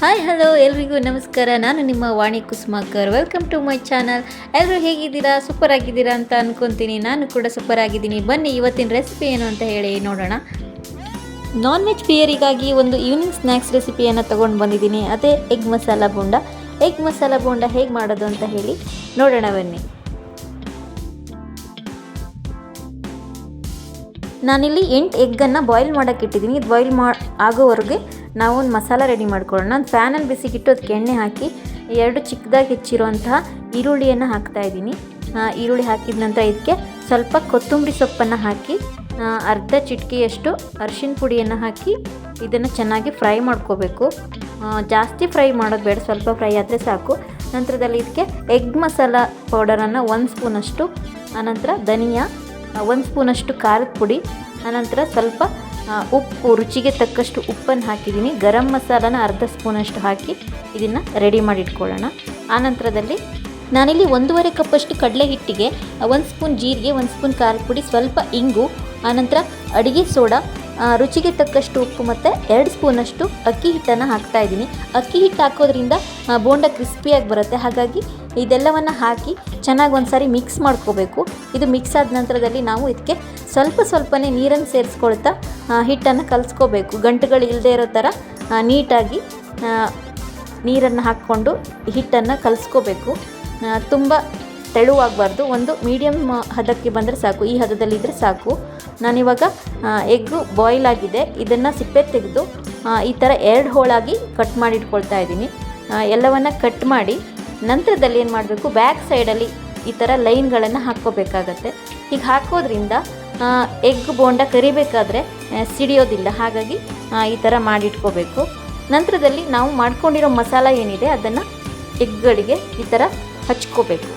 Hi hello ಎಲ್ರಿಗೂ ನಮಸ್ಕಾರ. ನಾನು ನಿಮ್ಮ Vani Kusumakar. Welcome to my channel. ಎಲ್ಲರೂ ಹೇಗಿದ್ದೀರಾ? ಸೂಪರ್ ಆಗಿದ್ದೀರಾ ಅಂತ ಅಂದ್ಕೊತೀನಿ. ನಾನು ಕೂಡ ಸೂಪರ್ ಆಗಿದ್ದೀನಿ. ಬನ್ನಿ ಇವತ್ತಿನ ರೆಸಿಪಿ ಏನು ಅಂತ ಹೇಳಿ ನೋಡೋಣ. ನಾನ್ ವೆಜ್ ಪ್ರಿಯರಿಗಾಗಿ ಒಂದು ಈವ್ನಿಂಗ್ ಸ್ನ್ಯಾಕ್ಸ್ ರೆಸಿಪಿಯನ್ನು ತೊಗೊಂಡು ಬಂದಿದ್ದೀನಿ. ಅದೇ ಎಗ್ ಮಸಾಲ ಬೋಂಡ. ಎಗ್ ಮಸಾಲ ಬೋಂಡ ಹೇಗೆ ಮಾಡೋದು ಅಂತ ಹೇಳಿ ನೋಡೋಣ ಬನ್ನಿ. ನಾನಿಲ್ಲಿ 8 ಎಗ್ಗನ್ನು ಬಾಯ್ಲ್ ಮಾಡೋಕ್ಕೆ ಇಟ್ಟಿದ್ದೀನಿ. ಇದು ಬಾಯ್ಲ್ ಆಗೋವರೆಗೆ ನಾವು ಒಂದು ಮಸಾಲ ರೆಡಿ ಮಾಡ್ಕೊಳ್ಳೋಣ. ನಾನು ಫ್ಯಾನಲ್ಲಿ ಬಿಸಿಗಿಟ್ಟು ಅದಕ್ಕೆ ಎಣ್ಣೆ ಹಾಕಿ 2 ಚಿಕ್ಕದಾಗಿ ಹೆಚ್ಚಿರುವಂತಹ ಈರುಳ್ಳಿಯನ್ನು ಹಾಕ್ತಾಯಿದ್ದೀನಿ. ಈರುಳ್ಳಿ ಹಾಕಿದ ನಂತರ ಇದಕ್ಕೆ ಸ್ವಲ್ಪ ಕೊತ್ತಂಬರಿ ಸೊಪ್ಪನ್ನು ಹಾಕಿ ಅರ್ಧ ಚಿಟಿಕೆಯಷ್ಟು ಅರಿಶಿನ ಪುಡಿಯನ್ನು ಹಾಕಿ ಇದನ್ನು ಚೆನ್ನಾಗಿ ಫ್ರೈ ಮಾಡ್ಕೋಬೇಕು. ಜಾಸ್ತಿ ಫ್ರೈ ಮಾಡೋದು ಬೇಡ, ಸ್ವಲ್ಪ ಫ್ರೈ ಆದರೆ ಸಾಕು. ನಂತರದಲ್ಲಿ ಇದಕ್ಕೆ ಎಗ್ ಮಸಾಲ ಪೌಡರನ್ನು 1 ಸ್ಪೂನಷ್ಟು, ಆನಂತರ ಧನಿಯಾ 1 ಸ್ಪೂನಷ್ಟು ಖಾರದ ಪುಡಿ, ಆನಂತರ ಸ್ವಲ್ಪ ಉಪ್ಪು, ರುಚಿಗೆ ತಕ್ಕಷ್ಟು ಉಪ್ಪನ್ನು ಹಾಕಿದ್ದೀನಿ. ಗರಂ ಮಸಾಲನ ಅರ್ಧ ಸ್ಪೂನಷ್ಟು ಹಾಕಿ ಇದನ್ನು ರೆಡಿ ಮಾಡಿ ಇಟ್ಕೊಳ್ಳೋಣ. ಆನಂತರದಲ್ಲಿ ನಾನಿಲ್ಲಿ 1.5 ಕಪ್ಪಷ್ಟು ಕಡಲೆ ಹಿಟ್ಟಿಗೆ 1 ಸ್ಪೂನ್ ಜೀರಿಗೆ, 1 ಸ್ಪೂನ್ ಖಾರದ ಪುಡಿ, ಸ್ವಲ್ಪ ಇಂಗು, ಆನಂತರ ಅಡುಗೆ ಸೋಡಾ, ರುಚಿಗೆ ತಕ್ಕಷ್ಟು ಉಪ್ಪು ಮತ್ತು 2 ಸ್ಪೂನಷ್ಟು ಅಕ್ಕಿ ಹಿಟ್ಟನ್ನು ಹಾಕ್ತಾಯಿದ್ದೀನಿ. ಅಕ್ಕಿ ಹಿಟ್ಟು ಹಾಕೋದ್ರಿಂದ ಬೋಂಡ ಕ್ರಿಸ್ಪಿಯಾಗಿ ಬರುತ್ತೆ. ಹಾಗಾಗಿ ಇದೆಲ್ಲವನ್ನು ಹಾಕಿ ಚೆನ್ನಾಗಿ ಒಂದು ಸಾರಿ ಮಿಕ್ಸ್ ಮಾಡ್ಕೋಬೇಕು. ಇದು ಮಿಕ್ಸ್ ಆದ ನಂತರದಲ್ಲಿ ನಾವು ಇದಕ್ಕೆ ಸ್ವಲ್ಪನೇ ನೀರನ್ನು ಸೇರಿಸ್ಕೊಳ್ತಾ ಹಿಟ್ಟನ್ನು ಕಲಿಸ್ಕೋಬೇಕು. ಗಂಟುಗಳು ಇಲ್ಲದೆ ಇರೋ ಥರ ನೀಟಾಗಿ ನೀರನ್ನು ಹಾಕ್ಕೊಂಡು ಹಿಟ್ಟನ್ನು ಕಲಿಸ್ಕೋಬೇಕು. ತುಂಬ ತೆಳುವಾಗಬಾರ್ದು, ಒಂದು ಮೀಡಿಯಮ್ ಹದಕ್ಕೆ ಬಂದರೆ ಸಾಕು. ಈ ಹದದಲ್ಲಿದ್ದರೆ ಸಾಕು. ನಾನಿವಾಗ ಎಗ್ಗು ಬಾಯ್ಲ್ ಆಗಿದೆ, ಇದನ್ನು ಸಿಪ್ಪೆ ತೆಗೆದು ಈ ಥರ 2 ಹೋಳಾಗಿ ಕಟ್ ಮಾಡಿ ಇಟ್ಕೊಳ್ತಾ ಇದ್ದೀನಿ. ಎಲ್ಲವನ್ನು ಕಟ್ ಮಾಡಿ ನಂತರದಲ್ಲಿ ಏನು ಮಾಡಬೇಕು, ಬ್ಯಾಕ್ ಸೈಡಲ್ಲಿ ಈ ಥರ ಲೈನ್ಗಳನ್ನು ಹಾಕ್ಕೋಬೇಕಾಗತ್ತೆ. ಹೀಗೆ ಹಾಕೋದ್ರಿಂದ ಎಗ್ ಬೋಂಡ ಕರಿಬೇಕಾದ್ರೆ ಸಿಡಿಯೋದಿಲ್ಲ. ಹಾಗಾಗಿ ಈ ಥರ ಮಾಡಿಟ್ಕೋಬೇಕು. ನಂತರದಲ್ಲಿ ನಾವು ಮಾಡ್ಕೊಂಡಿರೋ ಮಸಾಲ ಏನಿದೆ ಅದನ್ನು ಎಗ್ಗಳಿಗೆ ಈ ಥರ ಹಚ್ಕೋಬೇಕು.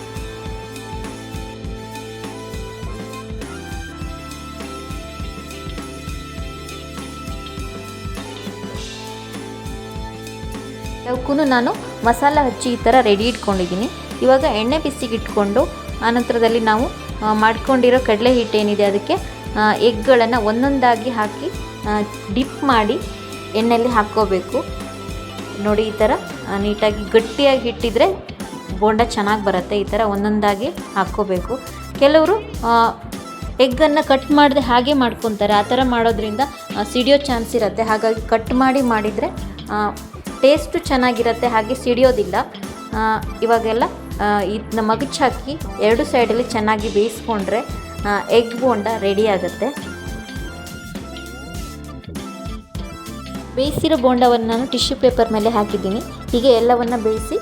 ಅವಕ್ಕೂ ನಾನು ಮಸಾಲ ಹಚ್ಚಿ ಈ ಥರ ರೆಡಿ ಇಟ್ಕೊಂಡಿದ್ದೀನಿ. ಇವಾಗ ಎಣ್ಣೆ ಬಿಸಿಗೆ ಇಟ್ಕೊಂಡು ಆನಂತರದಲ್ಲಿ ನಾವು ಮಾಡ್ಕೊಂಡಿರೋ ಕಡಲೆ ಹಿಟ್ಟೇನಿದೆ ಅದಕ್ಕೆ ಎಗ್ಗಳನ್ನು ಒಂದೊಂದಾಗಿ ಹಾಕಿ ಡಿಪ್ ಮಾಡಿ ಎಣ್ಣೆಯಲ್ಲಿ ಹಾಕ್ಕೋಬೇಕು. ನೋಡಿ, ಈ ಥರ ನೀಟಾಗಿ ಗಟ್ಟಿಯಾಗಿ ಇಟ್ಟಿದ್ರೆ ಬೋಂಡ ಚೆನ್ನಾಗಿ ಬರುತ್ತೆ. ಈ ಥರ ಒಂದೊಂದಾಗಿ ಹಾಕ್ಕೋಬೇಕು. ಕೆಲವರು ಎಗ್ಗನ್ನು ಕಟ್ ಮಾಡದೆ ಹಾಗೆ ಮಾಡ್ಕೊತಾರೆ. ಆ ಥರ ಮಾಡೋದ್ರಿಂದ ಸಿಡಿಯೋ ಚಾನ್ಸ್ ಇರುತ್ತೆ. ಹಾಗಾಗಿ ಕಟ್ ಮಾಡಿದರೆ ಟೇಸ್ಟು ಚೆನ್ನಾಗಿರುತ್ತೆ, ಹಾಗೆ ಸಿಡಿಯೋದಿಲ್ಲ. ಇವಾಗೆಲ್ಲ ಇದನ್ನ ಮಗಚ್ ಹಾಕಿ 2 ಸೈಡಲ್ಲಿ ಚೆನ್ನಾಗಿ ಬೇಯಿಸ್ಕೊಂಡ್ರೆ ಎಗ್ ಬೋಂಡ ರೆಡಿ ಆಗುತ್ತೆ. ಬೇಯಿಸಿರೋ ಬೋಂಡವನ್ನು ನಾನು ಟಿಶ್ಯೂ ಪೇಪರ್ ಮೇಲೆ ಹಾಕಿದ್ದೀನಿ. ಹೀಗೆ ಎಲ್ಲವನ್ನು ಬೇಯಿಸಿ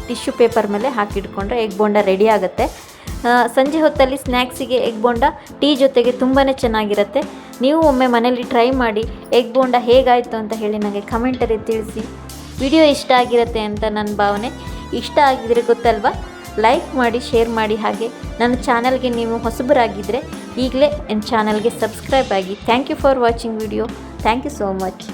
ಟಿಶ್ಯೂ ಪೇಪರ್ ಮೇಲೆ ಹಾಕಿಟ್ಕೊಂಡ್ರೆ ಎಗ್ ಬೋಂಡ ರೆಡಿ ಆಗುತ್ತೆ. ಸಂಜೆ ಹೊತ್ತಲ್ಲಿ ಸ್ನ್ಯಾಕ್ಸಿಗೆ ಎಗ್ ಬೋಂಡ ಟೀ ಜೊತೆಗೆ ತುಂಬಾ ಚೆನ್ನಾಗಿರುತ್ತೆ. ನೀವು ಒಮ್ಮೆ ಮನೇಲಿ ಟ್ರೈ ಮಾಡಿ ಎಗ್ ಬೋಂಡ ಹೇಗಾಯಿತು ಅಂತ ಹೇಳಿ ನನಗೆ ಕಮೆಂಟಲ್ಲಿ ತಿಳಿಸಿ. ವಿಡಿಯೋ ಇಷ್ಟ ಆಗಿರುತ್ತೆ ಅಂತ ನನ್ನ ಭಾವನೆ. ಇಷ್ಟ ಆಗಿದರೆ ಗೊತ್ತಲ್ವಾ, ಲೈಕ್ ಮಾಡಿ, ಶೇರ್ ಮಾಡಿ. ಹಾಗೆ ನನ್ನ ಚಾನಲ್ಗೆ ನೀವು ಹೊಸಬರಾಗಿದ್ದರೆ ಈಗಲೇ ನನ್ನ ಚಾನಲ್ಗೆ ಸಬ್ಸ್ಕ್ರೈಬ್ ಆಗಿ. Thank you for watching video. Thank you so much.